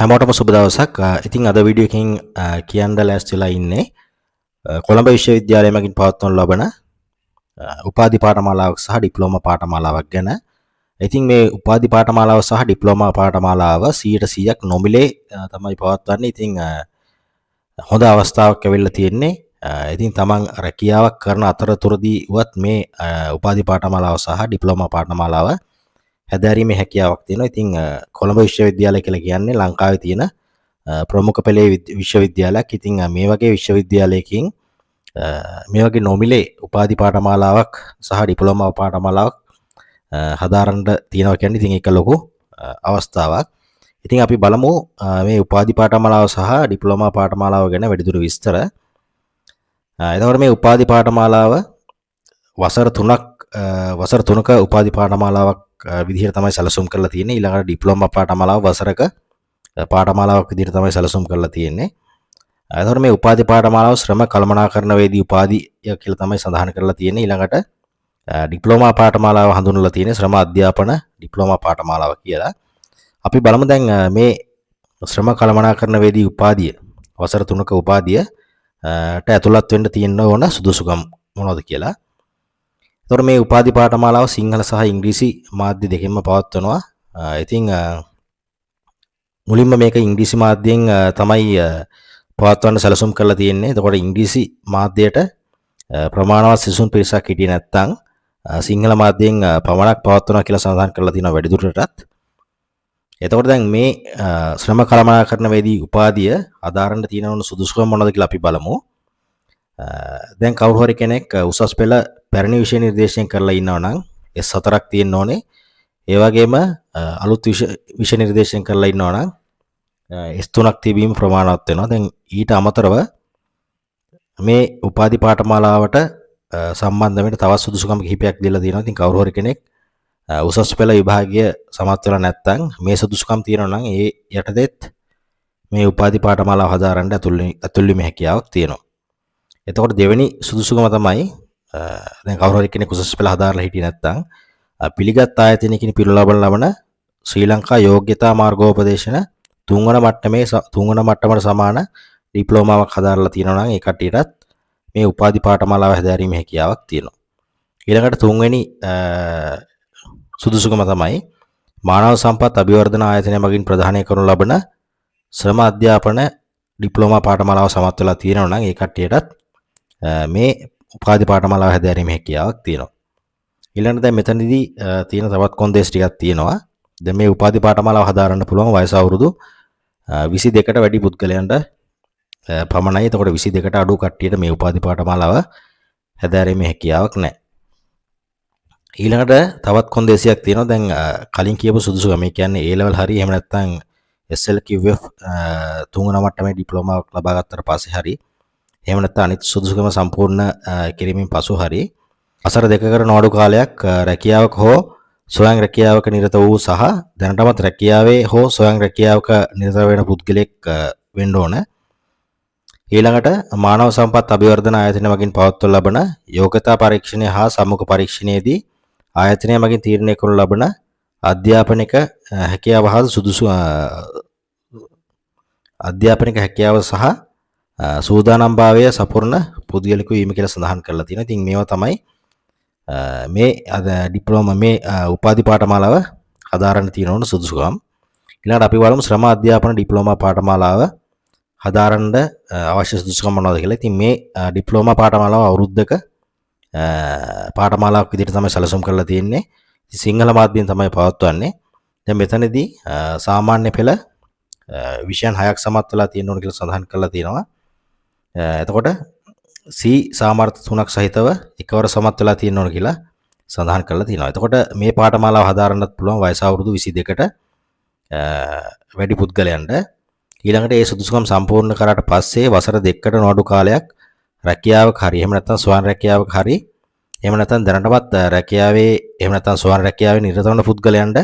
හැමෝටම සුබ දවසක්. ඉතින් අද වීඩියෝ එකකින් කියන්න ලෑස්තිලා ඉන්නේ කොළඹ විශ්වවිද්‍යාලය මගින් පවත්වනු ලබන උපාධි පාඨමාලාවක් සහ ඩිප්ලෝමා පාඨමාලාවක් ගැන. ඉතින් මේ උපාධි පාඨමාලාව සහ ඩිප්ලෝමා පාඨමාලාව 100% නොමිලේ තමයි පවත්වන්නේ. ඉතින් හොඳ අවස්ථාවක් ඇවිල්ලා තියෙන්නේ. ඉතින් තමන් රැකියාවක් කරන අතරතුරදී වත් මේ උපාධි පාඨමාලාව සහ ඩිප්ලෝමා පාඨමාලාව හැදෑරීමේ හැකියාවක් තියෙනවා. ඉතින් කොළඹ විශ්වවිද්‍යාලය කියලා කියන්නේ ලංකාවේ තියෙන ප්‍රමුඛ පෙළේ විශ්වවිද්‍යාලයක්. ඉතින් මේ වගේ විශ්වවිද්‍යාලයකින් මේ වගේ නොමිලේ උපාධි පාඨමාලාවක් සහ ඩිප්ලෝමා පාඨමාලාවක් හදාරන්න තියෙනවා කියන්නේ ඉතින් ඒක ලොකු අවස්ථාවක්. ඉතින් අපි බලමු මේ උපාධි පාඨමාලාව සහ ඩිප්ලෝමා පාඨමාලාව ගැන වැඩිදුර විස්තර. එතකොට මේ උපාධි පාඨමාලාව වසර 3ක උපාධි පාඨමාලාවක් විදිහට තමයි සැලසුම් කරලා තියෙන්නේ. ඊළඟට ඩිප්ලෝමා පාඨමාලාව වසරක පාඨමාලාවක් විදිහට තමයි සැලසුම් කරලා තියෙන්නේ. එතකොට මේ උපාධි පාඨමාලාව ශ්‍රම කළමනාකරණවේදී උපාධිය කියලා තමයි සඳහන් කරලා තියෙන්නේ. ඊළඟට ඩිප්ලෝමා පාඨමාලාව හඳුන්වලා තියෙන්නේ ශ්‍රම අධ්‍යාපන ඩිප්ලෝමා පාඨමාලාව කියලා. අපි බලමු දැන් මේ ශ්‍රම කළමනාකරණවේදී උපාධිය වසර 3ක උපාධියට ඇතුළත් වෙන්න තියෙන ඕන සුදුසුකම් මොනවද කියලා. එතකොට මේ උපාධි පාඨමාලාව සිංහල සහ ඉංග්‍රීසි මාධ්‍ය දෙකෙන්ම පවත්වනවා. ඉතින් මුලින්ම මේක ඉංග්‍රීසි මාධ්‍යයෙන් තමයි පවත්වන්න සැලසුම් කරලා තියෙන්නේ. එතකොට ඉංග්‍රීසි මාධ්‍යයට ප්‍රමාණවත් සිසුන් පිරිසක් හිටියේ නැත්නම් සිංහල මාධ්‍යයෙන් පමණක් පවත්වනවා කියලා සඳහන් කරලා තියෙනවා වැඩිදුරටත්. එතකොට දැන් මේ ශ්‍රම කළමනාකරණවේදී උපාධිය අදාරන්න තියෙන සුදුසුකම් මොනවද කියලා අපි බලමු. දැන් කවුරු හරි කෙනෙක් උසස් පෙළ පැරණි විෂය නිර්දේශයෙන් කරලා ඉන්නවා නම් S4ක් තියෙන්න ඕනේ. ඒ වගේම අලුත් විෂය නිර්දේශයෙන් කරලා ඉන්නවා නම් S3ක් තිබීම ප්‍රමාණවත් වෙනවා. දැන් ඊට අමතරව මේ උපාධි පාඨමාලාවට සම්බන්ධ වෙන තවත් සුදුසුකම් කිහිපයක් දීලා තියෙනවා. ඉතින් කවුරු හරි කෙනෙක් උසස් පෙළ විභාගය සමත් වෙලා නැත්නම් මේ සුදුසුකම් තියෙනවා නම් ඒ යටතේත් මේ උපාධි පාඨමාලාව හදාරන්න ඇතුළු වීමේ හැකියාවක් තියෙනවා. එතකොට දෙවෙනි සුදුසුකම තමයි දැන් කවුරු හරි කෙනෙක් උසස් පෙළ හදාරලා හිටියේ නැත්නම් පිළිගත් ආයතනයකින් පිළිල ලබන ශ්‍රී ලංකා යෝග්‍යතා මාර්ගෝපදේශන තුන්වන මට්ටමට සමාන ඩිප්ලෝමාවක් හදාරලා තියෙනවා නම් ඒ කට්ටියටත් මේ උපාධි පාඨමාලාව හැදෑරීමේ හැකියාවක් තියෙනවා. ඊළඟට තුන්වෙනි සුදුසුකම තමයි මානව සම්පත් අභිවර්ධන ආයතනය මගින් ප්‍රදානය කරනු ලබන ශ්‍රම අධ්‍යාපන ඩිප්ලෝමා පාඨමාලාව සමත් වෙලා තියෙනවා නම් ඒ කට්ටියටත් මේ උපාධි පාඨමාලාව හැදෑරීමේ හැකියාවක් තියෙනවා. ඊළඟට දැන් මෙතනදී තියෙන තවත් කොන්දේස් ටිකක් තියෙනවා. දැන් මේ උපාධි පාඨමාලාව හදාරන්න පුළුවන් වයස අවුරුදු 22කට වැඩි පුද්ගලයන්ට පමණයි. එතකොට 22කට අඩු කට්ටියට මේ උපාධි පාඨමාලාව හැදෑරීමේ හැකියාවක් නැහැ. ඊළඟට තවත් කොන්දේසියක් තියෙනවා. දැන් කලින් කියපු සුදුසුකම ඒ කියන්නේ A level හරි එහෙම නැත්නම් SLQF තුන්වන මට්ටමේ ඩිප්ලෝමාවක් ලබා ගත්තට පස්සේ හරි එහෙම නැත්නම් අනිත් සුදුසුකම සම්පූර්ණ කිරීමෙන් පසු හරි අසර දෙකකට නොඅඩු කාලයක් රැකියාවක හෝ ස්වයං රැකියාවක නිරත වූ සහ දැනටමත් රැකියාවේ හෝ ස්වයං රැකියාවක නිරත වෙන පුද්ගලෙක් වෙන්න ඕන. ඊළඟට මානව සම්පත් අභිවර්ධන ආයතනය මගින් පවත්වනු ලබන යෝග්‍යතා පරීක්ෂණය හා සම්මුඛ පරීක්ෂණයේදී ආයතනය මගින් තීරණය කරනු ලබන අධ්‍යාපනික හැකියාව හා අධ්‍යාපනික හැකියාව සහ සූදානම්භාවය සපුරන පුද්ගලිකු වීම කියලා සඳහන් කරලා තියෙනවා. ඉතින් මේවා තමයි මේ ඩිප්ලෝමා මේ උපාධි පාඨමාලාව හදාරන්න තියෙන ඕන සුදුසුකම්. ඊළඟට අපි බලමු ශ්‍රම අධ්‍යාපන ඩිප්ලෝමා පාඨමාලාව හදාරන්න අවශ්‍ය සුදුසුකම් මොනවද කියලා. ඉතින් මේ ඩිප්ලෝමා පාඨමාලාව අවුරුද්දක පාඨමාලාවක් විදිහට තමයි සැලසුම් කරලා තියෙන්නේ. සිංහල මාධ්‍යයෙන් තමයි පවත්වන්නේ. දැන් මෙතනදී සාමාන්‍ය පෙළ විෂයන් 6ක් සමත් වෙලා තියෙන්න ඕන කියලා සඳහන් කරලා තියෙනවා. එතකොට C සාමර්ථ්‍ය 3ක් සහිතව එකවර සමත් වෙලා තියෙන්න ඕන කියලා සඳහන් කරලා තියෙනවා. එතකොට මේ පාඨමාලාව හදාරන්නත් පුළුවන් වයස අවුරුදු 22කට වැඩි පුද්ගලයන්ට. ඊළඟට ඒ සුදුසුකම් සම්පූර්ණ කරාට පස්සේ වසර 2කට නොඅඩු කාලයක් රැකියාවක හරි එහෙම නැත්නම් ස්වයං රැකියාවක හරි එහෙම නැත්නම් දැනටමත් රැකියාවේ එහෙම නැත්නම් ස්වයං රැකියාවේ නිරත වන පුද්ගලයන්ට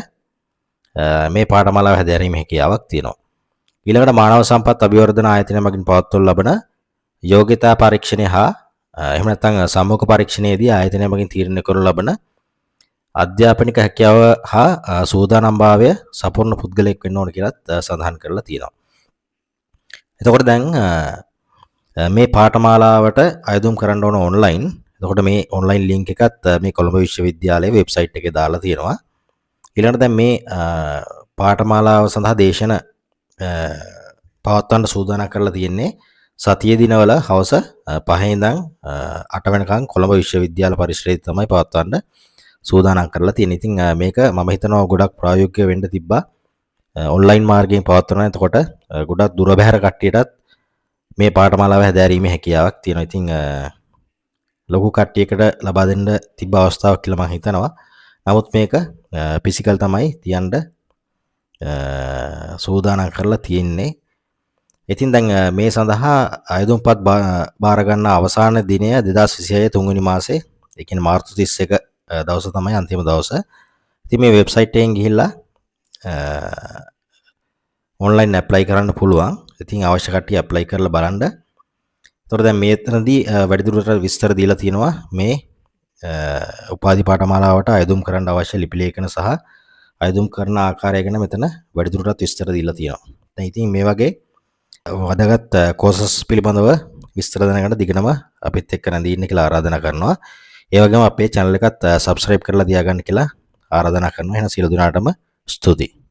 මේ පාඨමාලාව හැදෑරීමේ හැකියාවක් තියෙනවා. ඊළඟට මානව සම්පත් අභිවර්ධන ආයතනය මගින් පවත්වනු ලබන යෝග්‍යතා පරීක්ෂණය හා එහෙම නැත්නම් සම්මුඛ පරීක්ෂණයේදී ආයතනය මගින් තීරණය කරනු ලබන අධ්‍යාපනික හැකියාව හා සූදානම්භාවය සපුරන පුද්ගලයෙක් වෙන්න ඕන කියලත් සඳහන් කරලා තියෙනවා. එතකොට දැන් මේ පාඨමාලාවට අයදුම් කරන්න ඕන ඔන්ලයින්. එතකොට මේ ඔන්ලයින් ලින්ක් එකත් මේ කොළඹ විශ්වවිද්‍යාලයේ වෙබ්සයිට් එකේ දාලා තියෙනවා. ඊළඟට දැන් මේ පාඨමාලාව සඳහා දේශන පවත්වන්න සූදානම් කරලා තියෙන්නේ සතියේ දිනවල හවස 5 ඉඳන් 8 වෙනකන් කොළඹ විශ්වවිද්‍යාල පරිසරයේ තමයි පවත්වන්න සූදානම් කරලා තියෙන්නේ. ඉතින් මේක මම හිතනවා ගොඩක් ප්‍රායෝගික වෙන්න තිබ්බා. ඔන්ලයින් මාර්ගයෙන් පවත්වනවා. එතකොට ගොඩක් දුර බැහැර කට්ටියටත් මේ පාඨමාලාව හැදෑරීමේ හැකියාවක් තියෙනවා. ඉතින් ලොකු කට්ටියකට ලබා දෙන්න තිබ්බ අවස්ථාවක් කියලා මම හිතනවා. නමුත් මේක ෆිසිකල් තමයි තියන්න සූදානම් කරලා තියෙන්නේ. ඉතින් දැන් මේ සඳහා අයදුම්පත් බාර ගන්න අවසාන දිනය 2026 3 වෙනි මාසේ, ඒ කියන්නේ මාර්තු 31 දවස තමයි අන්තිම දවස. ඉතින් මේ වෙබ්සයිට් එකෙන් ගිහිල්ලා ඔන්ලයින් ඇප්ලයි කරන්න පුළුවන්. ඉතින් අවශ්‍ය කට්ටිය ඇප්ලයි කරලා බලන්න. එතකොට දැන් මේතනදී වැඩිදුරටත් විස්තර දීලා තියෙනවා මේ උපාධි පාඨමාලාවට අයදුම් කරන්න අවශ්‍ය ලිපි ලේඛන සහ අයදුම් කරන ආකාරය ගැන මෙතන වැඩිදුරටත් විස්තර දීලා තියෙනවා. දැන් ඉතින් මේ වගේ වදගත් කෝසස් පිළිබඳව විස්තර දැනගන්න දිගටම අපිත් එක්ක රැඳී ඉන්න කියලා ආරාධනා කරනවා. ඒ වගේම අපේ channel එකත් subscribe කරලා තියාගන්න කියලා ආරාධනා කරනවා. එහෙනම් සියලු දෙනාටම ස්තුතියි.